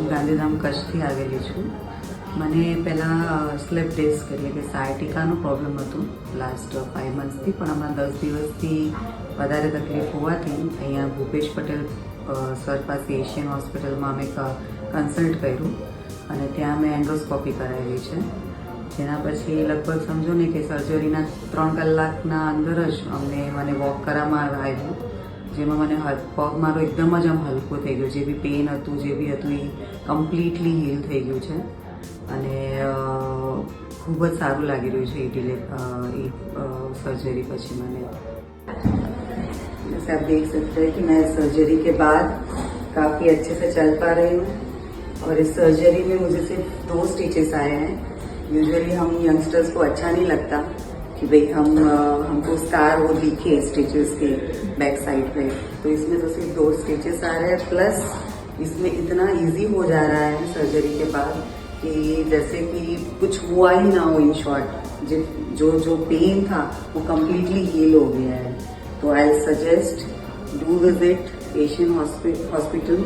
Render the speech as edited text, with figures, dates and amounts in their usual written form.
હું ગાંધીધામ કચ્છથી આવેલી છું. મને પહેલાં સ્લીપ ડિસ્ક એટલે કે સાયટિકાનો પ્રોબ્લેમ હતો લાસ્ટ 5 મંથ્સથી, પણ હમણાં 10 દિવસથી વધારે તકલીફ હોવાથી અહીંયા ભૂપેશ પટેલ સર પાસે એશિયન હોસ્પિટલમાં અમે કન્સલ્ટ કર્યું અને ત્યાં મેં એન્ડોસ્કોપી કરાવેલી છે. જેના પછી લગભગ સમજો ને કે સર્જરીના 3 કલાકના અંદર જ મને વોક કરવામાં આવ્યું, જેમાં મને પગ મારો એકદમ જ હલકો થઈ ગયો. જે બી પેઇન હતું જે બી હતું એ કમ્પ્લીટલી હીલ થઈ ગયું છે અને ખૂબ જ સારું લાગી રહ્યું છે એ सर्जरी પછી મને. जैसे आप देख सकते हैं कि मैं सर्जरी के बाद काफ़ी अच्छे से चल पा रही हूँ और इस सर्जरी में मुझे सिर्फ 2 स्टिचेस आए हैं. यूजुअली हम यंगस्टर्स को अच्छा नहीं लगता कि भाई हमको स्कार वो दिखे स्टिचेस के बैक साइड पे, तो इसमें तो सिर्फ 2 स्टिचेस आ रहे हैं. प्लस इसमें इतना इजी हो जा रहा है सर्जरी के बाद कि जैसे कि कुछ हुआ ही ना हो. इन शॉर्ट जो पेन था वो कम्प्लीटली हील हो गया है. तो I suggest do visit Asian hospital.